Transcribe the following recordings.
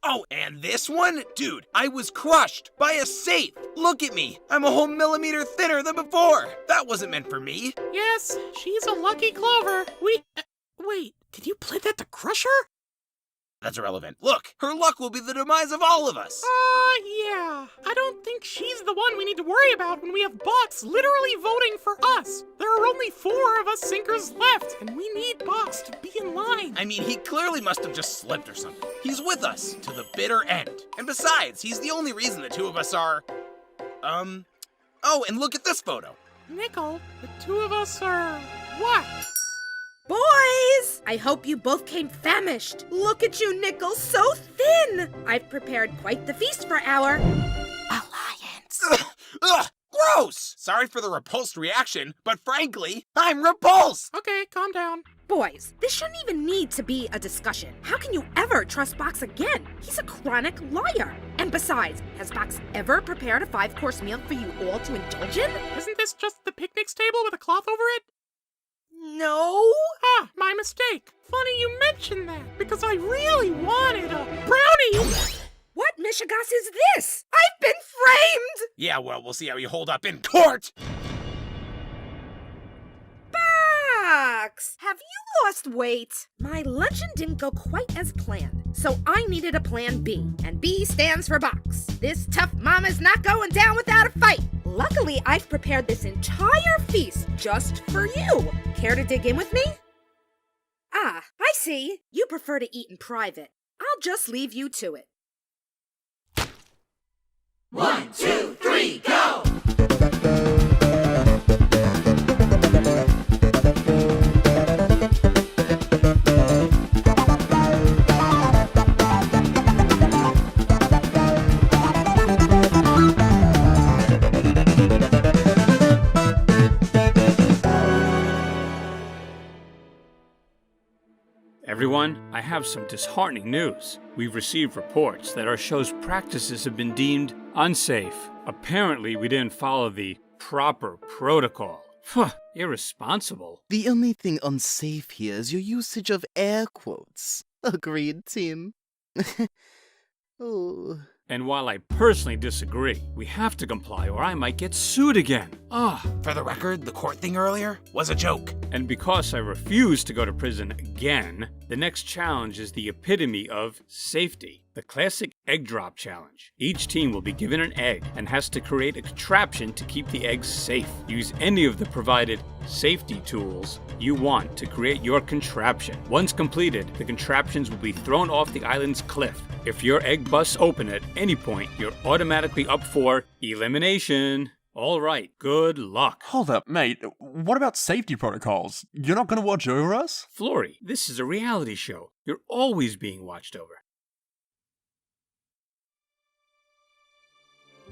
Oh, and this one? Dude, I was crushed by a safe. Look at me. I'm a whole millimeter thinner than before. That wasn't meant for me. Yes, she's a lucky Clover. Wait, did you play that to crush her? That's irrelevant. Look, her luck will be the demise of all of us. Yeah. I don't think she's the one we need to worry about when we have Box literally voting for us. There are only 4 of us sinkers left, and we need Box to be in line. I mean, he clearly must have just slipped or something. He's with us to the bitter end. And besides, he's the only reason the 2 of us are... Oh, and look at this photo. Nickel, the 2 of us are... what? Boys! I hope you both came famished. Look at you, Nickel, so thin! I've prepared quite the feast for our... alliance. Ugh! Gross! Sorry for the repulsed reaction, but frankly, I'm repulsed! Okay, calm down. Boys, this shouldn't even need to be a discussion. How can you ever trust Box again? He's a chronic liar. And besides, has Box ever prepared a 5-course meal for you all to indulge in? Isn't this just the picnics table with a cloth over it? No. My mistake. Funny you mentioned that, because I really wanted a brownie. What mishigas is this? I've been framed! Yeah, well, we'll see how you hold up in court! Box! Have you lost weight? My luncheon didn't go quite as planned, so I needed a plan B, and B stands for Box. This tough mama's not going down without a fight. Luckily, I've prepared this entire feast just for you. Care to dig in with me? Ah, I see. You prefer to eat in private. I'll just leave you to it. 1, 2, 3, go! Everyone, I have some disheartening news. We've received reports that our show's practices have been deemed unsafe. Apparently, we didn't follow the proper protocol. Irresponsible. The only thing unsafe here is your usage of air quotes. Agreed, team. Oh. And while I personally disagree, we have to comply or I might get sued again. For the record, the court thing earlier was a joke. And because I refuse to go to prison again, the next challenge is the epitome of safety. The classic egg drop challenge. Each team will be given an egg and has to create a contraption to keep the eggs safe. Use any of the provided safety tools you want to create your contraption. Once completed, the contraptions will be thrown off the island's cliff. If your egg busts open at any point, you're automatically up for elimination. All right, good luck. Hold up, mate. What about safety protocols? You're not gonna watch over us? Flory, this is a reality show. You're always being watched over.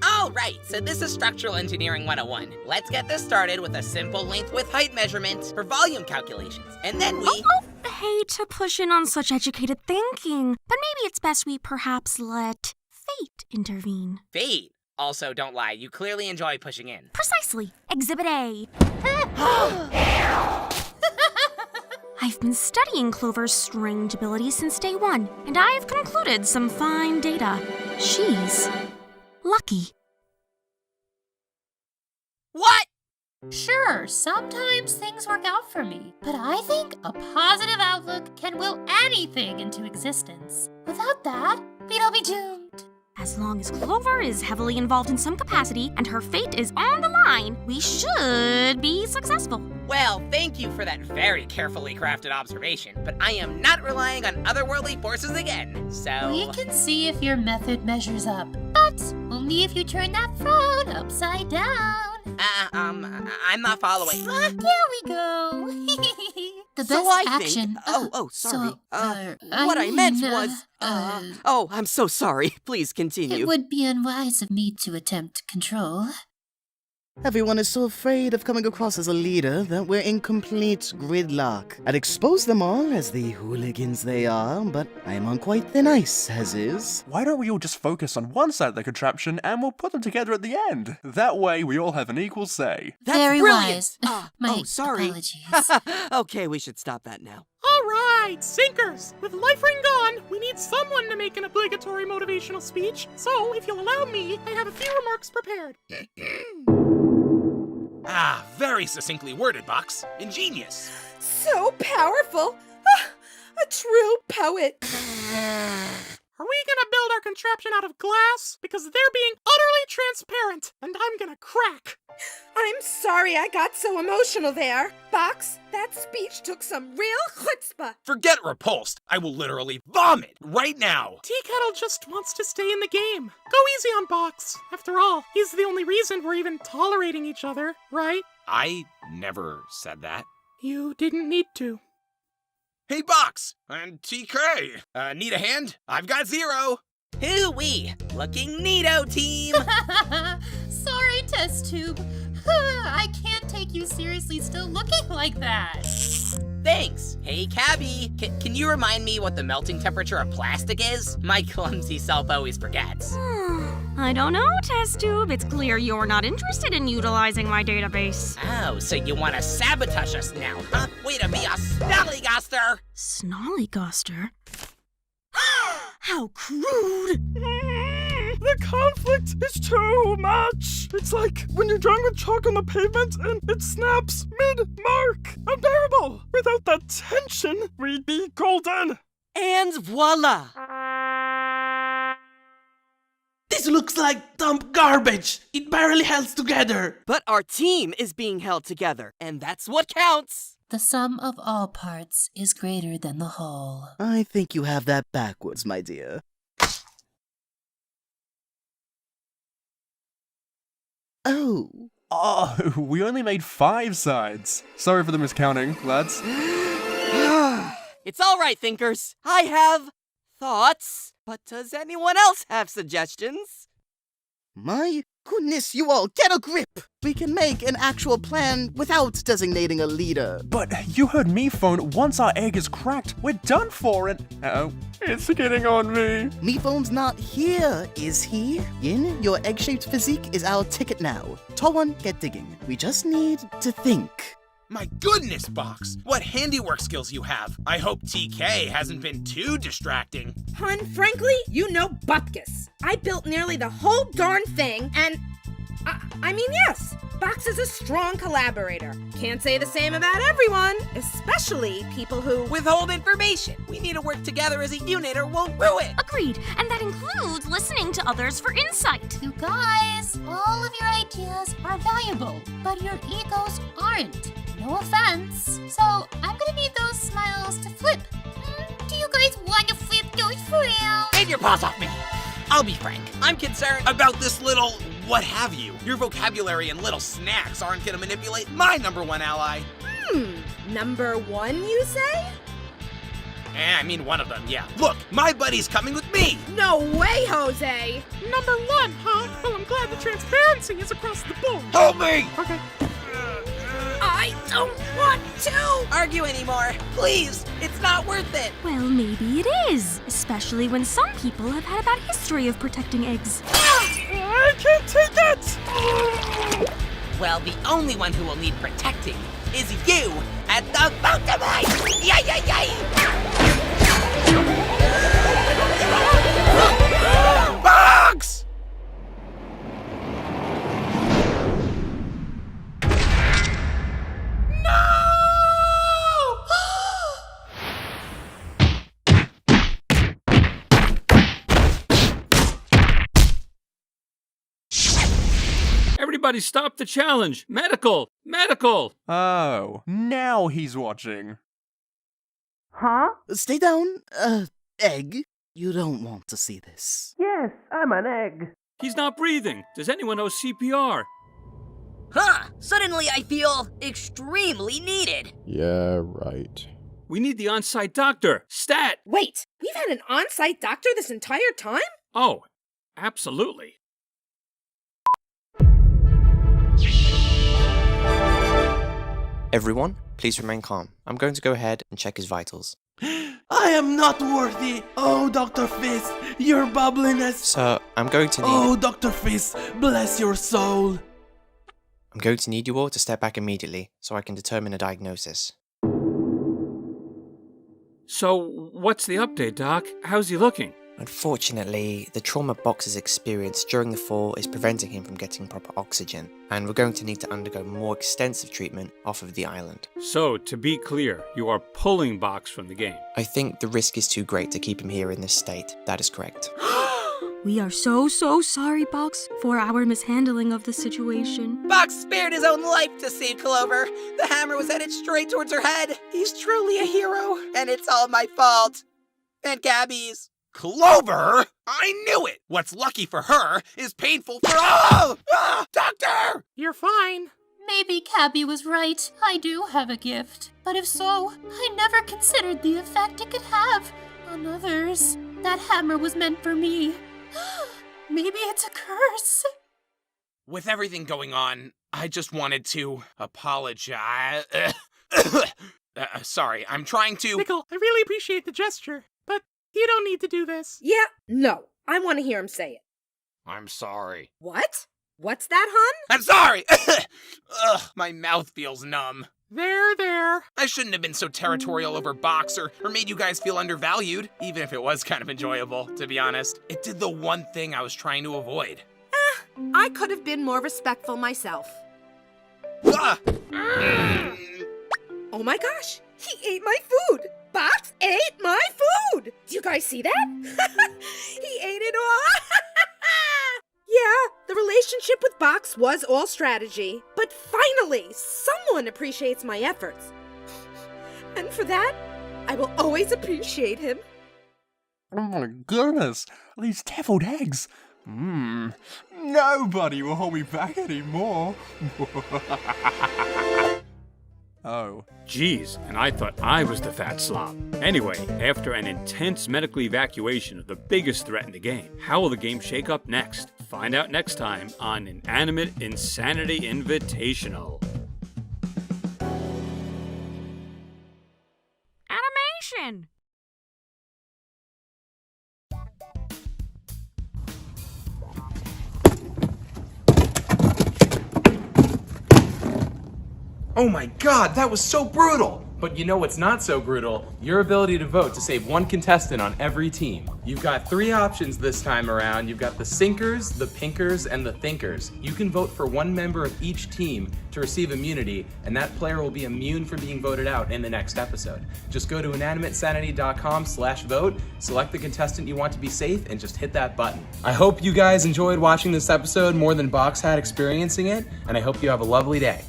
All right, so this is Structural Engineering 101. Let's get this started with a simple length with height measurement for volume calculations. And then we... hate to push in on such educated thinking, but maybe it's best we perhaps let fate intervene. Fate? Also, don't lie, you clearly enjoy pushing in. Precisely. Exhibit A. I've been studying Clover's strange abilities since day 1, and I've concluded some fine data. She's lucky. What? Sure, sometimes things work out for me, but I think a positive outlook can will anything into existence. Without that, we'd all be doomed. As long as Clover is heavily involved in some capacity and her fate is on the line, we should be successful. Well, thank you for that very carefully crafted observation, but I am not relying on otherworldly forces again, so... We can see if your method measures up, but only if you turn that frown upside down. I'm not following. There we go. The best action. Sorry. What I meant was... I'm so sorry. Please continue. It would be unwise of me to attempt control. Everyone is so afraid of coming across as a leader that we're in complete gridlock. I'd expose them all as the hooligans they are, but I am on quite thin ice, as is. Why don't we all just focus on one side of the contraption and we'll put them together at the end? That way we all have an equal say. That's very brilliant. wise. My sorry. apologies. Okay, we should stop that now. All right, sinkers. With life ring gone, we need someone to make an obligatory motivational speech, so if you'll allow me, I have a few remarks prepared. Ah, very succinctly worded, Box. Ingenious. So powerful. Ah, a true poet. Are we gonna build our contraption out of glass? Because they're being utterly transparent, and I'm gonna crack. I'm sorry I got so emotional there. Box, that speech took some real chutzpah. Forget repulsed. I will literally vomit right now. Tea Kettle just wants to stay in the game. Go easy on Box. After all, he's the only reason we're even tolerating each other, right? I never said that. You didn't need to. Hey, Box! And TK! Need a hand? I've got 0. Hoo-wee! Looking neato, team! Sorry, test tube. I can't take you seriously still looking like that. Thanks. Hey, Cabby, can you remind me what the melting temperature of plastic is? My clumsy self always forgets. I don't know, Test Tube. It's clear you're not interested in utilizing my database. Oh, so you want to sabotage us now, huh? Way to be a snollygoster! Snollygoster? How crude! The conflict is too much. It's like when you're drawing with chalk on the pavement and it snaps mid-mark. Unbearable. Without that tension, we'd be golden. And voila! This looks like dump garbage. It barely holds together. But our team is being held together, and that's what counts. The sum of all parts is greater than the whole. I think you have that backwards, my dear. Oh. Oh, we only made 5 sides. Sorry for the miscounting, lads. It's all right, thinkers. I have thoughts. But does anyone else have suggestions? My goodness, you all, get a grip! We can make an actual plan without designating a leader. But you heard me phone, once our egg is cracked, we're done for and... Uh-oh, it's getting on me. Meephone's not here, is he? Yin, your egg-shaped physique is our ticket now. Tall one, get digging. We just need to think. My goodness, Box! What handiwork skills you have! I hope TK hasn't been too distracting. Hun, frankly, you know Bupkis. I built nearly the whole darn thing, and... I mean, yes, Box is a strong collaborator. Can't say the same about everyone, especially people who... Withhold information! We need to work together as a unit or we'll rue it! Agreed, and that includes listening to others for insight. You guys, all of your ideas are valuable, but your egos aren't. No offense. So I'm gonna need those smiles to flip. Do you guys want to flip those for real? Get your paws off me! I'll be frank, I'm concerned About this little what have you. Your vocabulary and little snacks aren't gonna manipulate my #1 ally. Number 1, you say? I mean one of them, yeah. Look, my buddy's coming with me! No way, Jose! Number 1, huh? Well, I'm glad the transparency is across the board. Help me! Okay. I don't want to! argue anymore. Please, it's not worth it. Well, maybe it is, especially when some people have had a bad history of protecting eggs. I can't take it! Well, the only one who will need protecting is you at the Votamite! Yay, yay, yay! Box! Everybody stop the challenge! Medical! Medical! Oh, now he's watching. Huh? Stay down, egg. You don't want to see this. Yes, I'm an egg. He's not breathing. Does anyone know CPR? Huh! Suddenly I feel extremely needed. Yeah, right. We need the on-site doctor. Stat! Wait, we've had an on-site doctor this entire time? Oh, absolutely. Everyone, please remain calm. I'm going to go ahead and check his vitals. I am not worthy. Oh, Dr. Fist, your bubbliness. Sir, I'm going to need... Oh, Dr. Fist, bless your soul. I'm going to need you all to step back immediately so I can determine a diagnosis. So, what's the update, Doc? How's he looking? Unfortunately, the trauma Box has experienced during the fall is preventing him from getting proper oxygen, and we're going to need to undergo more extensive treatment off of the island. So, to be clear, you are pulling Box from the game. I think the risk is too great to keep him here in this state. That is correct. We are so sorry, Box, for our mishandling of the situation. Box spared his own life to save Clover. The hammer was headed straight towards her head. He's truly a hero, and it's all my fault. And Gabby's. Clover? I knew it! What's lucky for her is painful for all! Ah, doctor! You're fine. Maybe Cabby was right. I do have a gift. But if so, I never considered the effect it could have on others. That hammer was meant for me. Maybe it's a curse. With everything going on, I just wanted to apologize. Sorry, I'm trying to... Nickel, I really appreciate the gesture, but you don't need to do this. Yeah, no. I want to hear him say it. I'm sorry. What? What's that, hun? I'm sorry! Ugh, my mouth feels numb. There. I shouldn't have been so territorial over Box or made you guys feel undervalued, even if it was kind of enjoyable, to be honest. It did the one thing I was trying to avoid. I could have been more respectful myself. Ah! Oh my gosh, he ate my food! Box ate my food! Do you guys see that? He ate it all! Yeah, the relationship with Box was all strategy, but finally, someone appreciates my efforts. And for that, I will always appreciate him. Oh my goodness, these deviled eggs. Nobody will hold me back anymore. Oh. Geez, and I thought I was the fat slob. Anyway, after an intense medical evacuation of the biggest threat in the game, how will the game shake up next? Find out next time on Inanimate Insanity Invitational. Animation! Oh my god, that was so brutal! But you know what's not so brutal? Your ability to vote to save one contestant on every team. You've got 3 options this time around. You've got the Sinkers, the Pinkers, and the Thinkers. You can vote for one member of each team to receive immunity, and that player will be immune from being voted out in the next episode. Just go to inanimatesanity.com/vote, select the contestant you want to be safe, and just hit that button. I hope you guys enjoyed watching this episode more than Box had experiencing it, and I hope you have a lovely day.